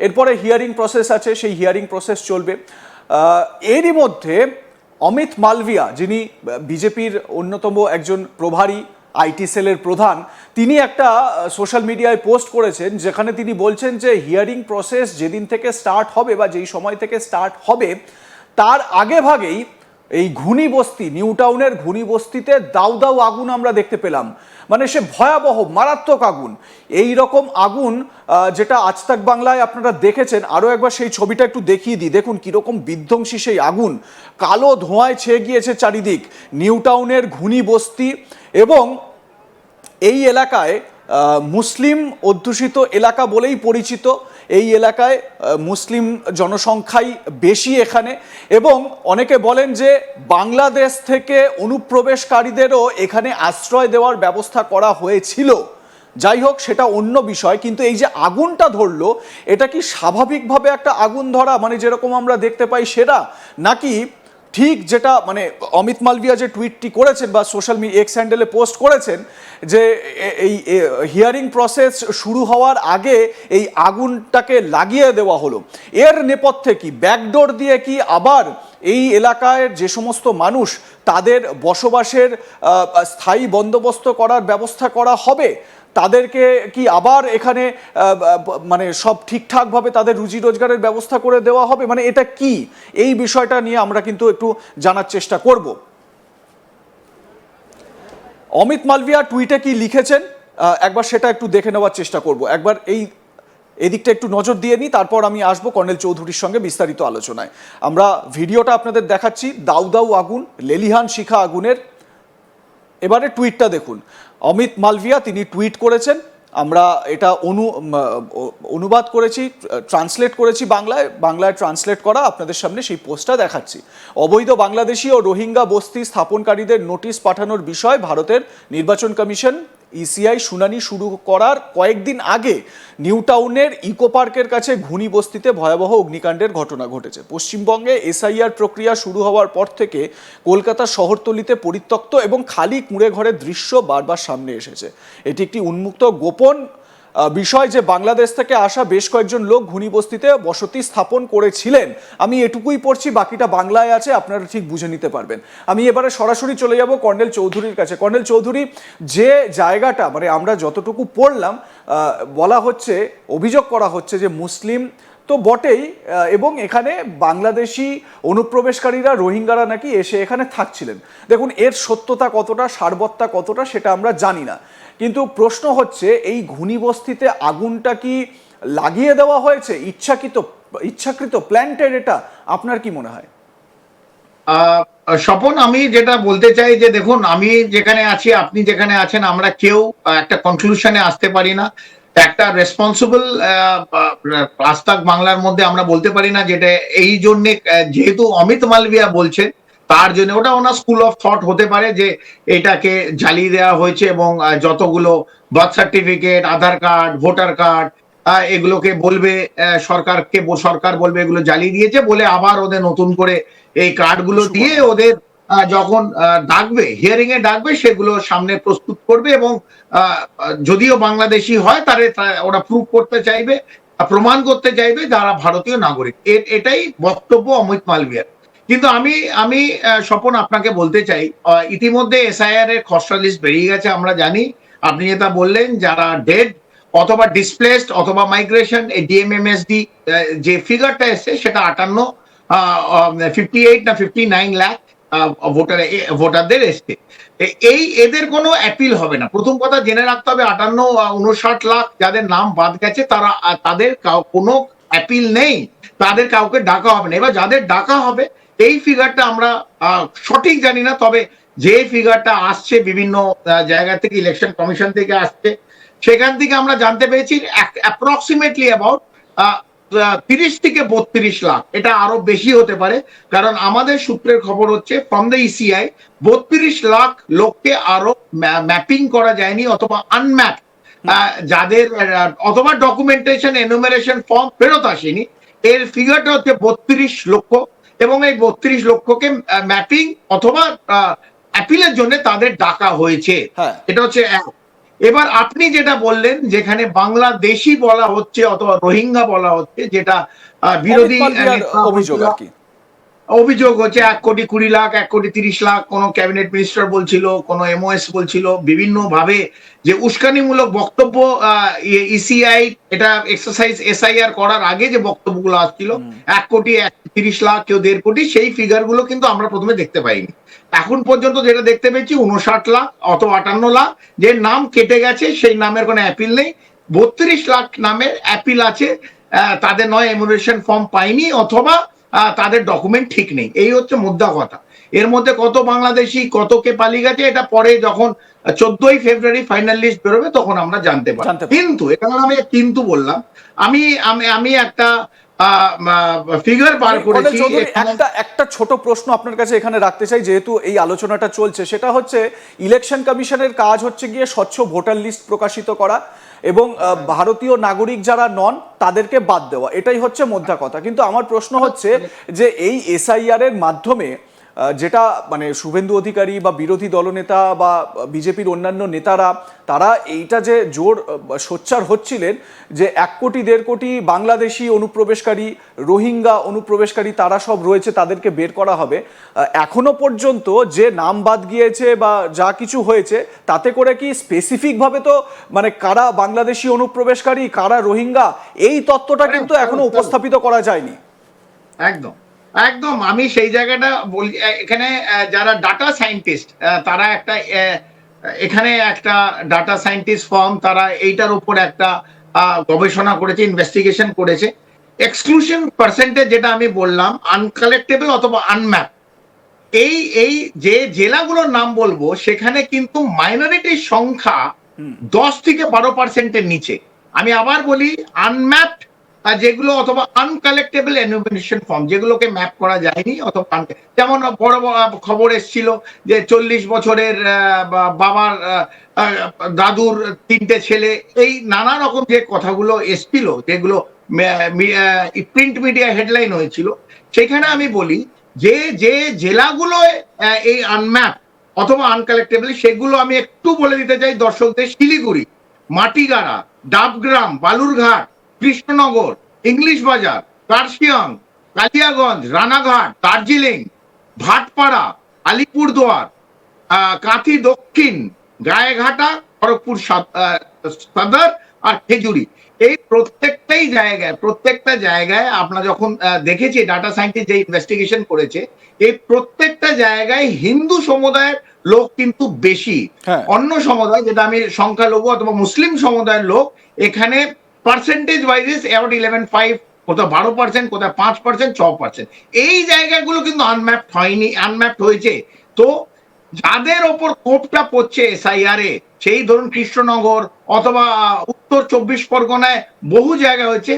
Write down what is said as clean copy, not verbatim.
এরপরে hearing process আছে, সেই হিয়ারিং প্রসেস চলবে। এরই মধ্যে অমিত মালভিয়া, যিনি বিজেপির অন্যতম একজন প্রভারী, আইটি সেলের প্রধান, তিনি একটা সোশ্যাল মিডিয়ায় পোস্ট করেছেন, যেখানে তিনি বলছেন যে হিয়ারিং প্রসেস যেদিন থেকে স্টার্ট হবে বা যেই সময় থেকে স্টার্ট হবে তার আগে ভাগেই এই ঘুনি বস্তি, নিউ টাউনের ঘুনি বস্তিতে দাউ দাউ আগুন আমরা দেখতে পেলাম। মানে সে ভয়াবহ মারাত্মক আগুন, এই রকম আগুন যেটা আজ তাক বাংলায় আপনারা দেখেছেন। আরও একবার সেই ছবিটা একটু দেখিয়ে দিই, দেখুন কীরকম বিধ্বংসী সেই আগুন, কালো ধোঁয়ায় ছেয়ে গিয়েছে চারিদিক। নিউ টাউনের ঘুনি বস্তি এবং এই এলাকায় মুসলিম অধ্যুষিত এলাকা বলেই পরিচিত। এই এলাকায় মুসলিম জনসংখ্যাই বেশি এখানে, এবং অনেকে বলেন যে বাংলাদেশ থেকে অনুপ্রবেশকারীদেরও এখানে আশ্রয় দেওয়ার ব্যবস্থা করা হয়েছিল। যাই হোক, সেটা অন্য বিষয়। কিন্তু এই যে আগুনটা ধরলো, এটা কি স্বাভাবিকভাবে একটা আগুন ধরা, মানে যেরকম আমরা দেখতে পাই সেটা, নাকি ঠিক যেটা মানে অমিত মালভিয়া যে টুইটটি করেছেন বা সোশ্যাল মিডিয়া এক্স হ্যান্ডেলে পোস্ট করেছেন যে এই হিয়ারিং প্রসেস শুরু হওয়ার আগে এই আগুনটাকে লাগিয়ে দেওয়া হলো, এর নেপথ্যে কি ব্যাকডোর দিয়ে কি আবার এই এলাকায় যে সমস্ত মানুষ তাদের বসবাসের স্থায়ী বন্দোবস্ত করার ব্যবস্থা করা হবে? তাদেরকে কি আবার এখানে মানে সব ঠিকঠাকভাবে তাদের রুজি রোজগারের ব্যবস্থা করে দেওয়া হবে? মানে এটা কি, এই বিষয়টা নিয়ে আমরা কিন্তু একটু জানার চেষ্টা করব। অমিত মালভিয়া টুইটে কি লিখেছেন একবার সেটা একটু দেখে নেওয়ার চেষ্টা করব। একবার এদিকটা একটু নজর দিয়ে নিই, তারপর আমি আসবো কর্নেল চৌধুরীর সঙ্গে বিস্তারিত আলোচনায়। আমরা ভিডিওটা আপনাদের দেখাচ্ছি, দাউ দাউ আগুন, লেলিহান শিখা আগুনের। এবারে টুইটটা দেখুন, অমিত মালভিয়া তিনি টুইট করেছেন, আমরা এটা অনুবাদ করেছি, ট্রান্সলেট করেছি বাংলায় ট্রান্সলেট করা আপনাদের সামনে সেই পোস্টটা দেখাচ্ছি। অবৈধ বাংলাদেশি ও রোহিঙ্গা বস্তি স্থাপনকারীদের নোটিশ পাঠানোর বিষয় ভারতের নির্বাচন কমিশন ইসিআই শুনানি শুরু করার কয়েকদিন আগে নিউ টাউনের ইকো পার্কের কাছে ঘুনি বস্তিতে ভয়াবহ অগ্নিকাণ্ডের ঘটনা ঘটেছে। পশ্চিমবঙ্গে এসআইআর প্রক্রিয়া শুরু হওয়ার পর থেকে কলকাতার শহরতলিতে পরিত্যক্ত এবং খালি কুঁড়ে ঘরের দৃশ্য বারবার সামনে এসেছে। এটি একটি উন্মুক্ত গোপন বিষয় যে বাংলাদেশ থেকে আসা বেশ কয়েকজন লোক ঘুনি বস্তিতে বসতি স্থাপন করেছিলেন। আমি এটুকুই পড়ছি, বাকিটা বাংলায় আছে, আপনারা ঠিক বুঝে নিতে পারবেন। আমি এবারে সরাসরি চলে যাব কর্নেল চৌধুরীর কাছে। কর্নেল চৌধুরী, যে জায়গাটা মানে আমরা যতটুকু পড়লাম, বলা হচ্ছে, অভিযোগ করা হচ্ছে যে মুসলিম তো বটেই, এবং এখানে বাংলাদেশি অনুপ্রবেশকারীরা, রোহিঙ্গারা নাকি এসে এখানে থাকছিলেন। দেখুন, এর সত্যতা কতটা, সারবত্তা কতটা সেটা আমরা জানি না, কিন্তু প্রশ্ন হচ্ছে এই ঘুনি বস্তিতে আগুনটা কি লাগিয়ে দেওয়া হয়েছে, ইচ্ছাকৃত প্ল্যান্টেড? এটা আপনার কি মনে হয়? স্বপন, আমি যেটা বলতে চাই যে দেখুন, আমি যেখানে আছি, আপনি যেখানে আছেন, আমরা কেউ একটা কনক্লুশনে আসতে পারি না। একটা রেসপন্সিবল আজ তাক বাংলার মধ্যে আমরা বলতে পারি না যেটা এই জন্য, যেহেতু অমিত মালভিয়া বলছেন তার জন্য, ওটা ওনার স্কুল অফ থট হতে পারে যে এটাকে জ্বালিয়ে দেওয়া হয়েছে এবং যতগুলো বার্থ সার্টিফিকেট, আধার কার্ড, ভোটার কার্ড, এগুলোকে বলবে সরকার বলবে এগুলো জ্বালিয়ে দিয়েছে বলে, আবার ওদের নতুন করে এই কার্ডগুলো দিয়ে ওদের যখন ডাকবে, হিয়ারিং এ ডাকবে, সেগুলো সামনে প্রস্তুত করবে এবং যদিও বাংলাদেশি হয় তারে ওরা প্রুভ করতে চাইবে, প্রমাণ করতে চাইবে যারা ভারতীয় নাগরিক। এটাই বক্তব্য অমিত মালভিয়ার। কিন্তু আমি স্বপন আপনাকে বলতে চাই, ইতিমধ্যে এসআইআর এর খসড়া লিস্ট বেরিয়ে গেছে, আমরা জানি। আপনি যেটা বললেন, যারা ডেড অথবা ডিসপ্লেসড অথবা মাইগ্রেশন, এই ডিএমএমএসডি যে ফিগারটা এসছে সেটা 58 না 59 লাখ ভোটারদের এসছে। এদের কোনো অ্যাপিল হবে না। প্রথম কথা জেনে রাখতে হবে, 59 লাখ যাদের নাম বাদ গেছে তাদের কোনো অ্যাপিল নেই, তাদের কাউকে ডাকা হবে না। এবার যাদের ডাকা হবে, এই ফিগারটা আমরা সঠিক জানি না, তবে যে ফিগারটা আসছে বিভিন্ন জায়গা থেকে, ইলেকশন কমিশন থেকে আসছে, সেখান থেকে আমরা জানতে পেরেছি অ্যাপ্রক্সিমেটলি অ্যাবাউট 30 থেকে 32 লাখ। এটা আরো বেশি হতে পারে, কারণ আমাদের সূত্রের খবর হচ্ছে ফ্রম দ্য ইসিআই 32 লাখ লোককে আরো ম্যাপিং করা যায়নি অথবা আনম্যাপ, যাদের অথবা ডকুমেন্টেশন এনুমেরেশন ফর্ম ফেরত আসেনি। এর ফিগারটা হচ্ছে 32 লক্ষ, এবং এই 32 লক্ষকে ম্যাপিং অথবা অ্যাপিলের জন্য তাদের ডাকা হয়েছে। এটা হচ্ছে এক। এবার আপনি যেটা বললেন যেখানে বাংলাদেশি বলা হচ্ছে অথবা রোহিঙ্গা বলা হচ্ছে, যেটা অমিত বিরোধী মালভিয়ার নেতা অভিযোগ বলছিল, আর কি। অভিযোগ হচ্ছে 1,20,00,000 1,30,00,000 কোন ক্যাবিনেট মিনিস্টার বলছিল, কোন এমওএস বলছিল বিভিন্ন ভাবে যে উস্কানিমূলক বক্তব্য। ইসিআই এটা এক্সারসাইজ এসআইআর করার আগে যে বক্তব্যগুলো আসছিল 1,30,00,000 কেউ 1.5 কোটি, সেই ফিগার গুলো কিন্তু আমরা প্রথমে দেখতে পাইনি। এখন পর্যন্ত যেটা দেখতে পেয়েছি 59,00,000 অথবা 58,00,000, যে নাম কেটে গেছে সেই নামের কোনো অ্যাপিল নেই। 32,00,000 নামের অ্যাপিল আছে, তাদের নয় এমুনেশন ফর্ম পায়নি অথবা তাদের ডকুমেন্ট ঠিক নেই। এই হচ্ছে মুদ্রা কথা। এর মধ্যে কত বাংলাদেশি কত কে পালিয়ে গেছে এটা পরে যখন 14ই ফেব্রুয়ারি ফাইনাল লিস্ট বেরোবে তখন আমরা জানতে পারবো। জানতে পারবো। কিন্তু এখানে আমি কিন্তু বললাম, আমি আমি আমি একটা ফিগার বার কর্নেল করেছি চৌধুরী, এখানে। একটা ছোট প্রশ্ন আপনার কাছে এখানে রাখতে চাই, যেহেতু এই আলোচনাটা চলছে। সেটা হচ্ছে, ইলেকশন কমিশনের কাজ হচ্ছে গিয়ে স্বচ্ছ ভোটার লিস্ট প্রকাশিত করা এবং ভারতীয় নাগরিক যারা নন তাদেরকে বাদ দেওয়া, এটাই হচ্ছে মোদ্দা কথা। কিন্তু আমার প্রশ্ন হচ্ছে যে এই এসআইআর এর মাধ্যমে যেটা মানে শুভেন্দু অধিকারী বা বিরোধী দলনেতা বা বিজেপির অন্যান্য নেতারা তারা এইটা যে জোর সোচ্চার হচ্ছিলেন যে 1 কোটি 1.5 কোটি বাংলাদেশি অনুপ্রবেশকারী, রোহিঙ্গা অনুপ্রবেশকারী তারা সব রয়েছে, তাদেরকে বের করা হবে। এখনো পর্যন্ত যে নাম বাদ গিয়েছে বা যা কিছু হয়েছে তাতে করে কি স্পেসিফিকভাবে তো মানে কারা বাংলাদেশি অনুপ্রবেশকারী কারা রোহিঙ্গা এই তত্ত্বটা কিন্তু এখনো উপস্থাপিত করা যায়নি। একদম একদম আমি সেই জায়গাটা বলি। এখানে যারা ডাটা সায়েন্টিস্ট, তারা একটা এখানে একটা ডাটা সায়েন্টিস্ট ফার্ম, তারা এইটার উপর একটা গবেষণা করেছে, ইনভেস্টিগেশন করেছে। এক্সক্লুশন পার্সেন্টেজ যেটা আমি বললাম, আনকালেক্টেবল অথবা আনম্যাপ, এই এই যে জেলাগুলোর নাম বলবো সেখানে কিন্তু মাইনরিটির সংখ্যা 10 থেকে 12%-এর নিচে। আমি আবার বলি, আনম্যাপড যেগুলো অথবা আনকালেক্টেবল এনুমিনেশন ফর্ম, যেগুলোকে ম্যাপ করা যায়নি অথবা যেমন বড় বড় খবর এসেছিল যে 40 বছরের বাবার দাদুর 3টে ছেলে, এই নানা রকম যে কথাগুলো এসছিল, যেগুলো প্রিন্ট মিডিয়া হেডলাইন হয়েছিল, সেখানে আমি বলি যে যে জেলাগুলো এই আনম্যাপ অথবা আনকালেক্টেবল, সেগুলো আমি একটু বলে দিতে চাই দর্শকদের। শিলিগুড়ি, মাটিগাড়া, ডাবগ্রাম, বালুরঘাট, কৃষ্ণনগর, ইংলিশ বাজার, কার্শিয়াং, কালিয়াগঞ্জ, রানাঘাট, দার্জিলিং, ভাটপাড়া, আলিপুরদুয়ার, কাঁথি দক্ষিণ, গায়েঘাটা, খড়গপুর সদর আর খেজুরি। এই প্রত্যেকটা জায়গায় আমরা যখন দেখেছি, ডাটা সায়েন্টিস্ট যে ইনভেস্টিগেশন করেছে, এই প্রত্যেকটা জায়গায় হিন্দু সমুদায়ের লোক কিন্তু বেশি। হ্যাঁ। অন্য সমুদায়, যেটা আমি সংখ্যালঘু অথবা মুসলিম সমুদায়ের লোক, এখানে পার্সেন্টেজ ওয়াইজ অ্যাবাউট 11.5, কোথাও 12%, কোথাও 5%, 6%। এই জায়গাগুলো কিন্তু আনম্যাপড হয়নি, আনম্যাপড হয়েছে। তো যাদের ওপর কোপটা পড়ছে এসআইআর এ, সেই ধরুন কৃষ্ণনগর অথবা উত্তর 24 পরগনায় বহু জায়গা হয়েছে,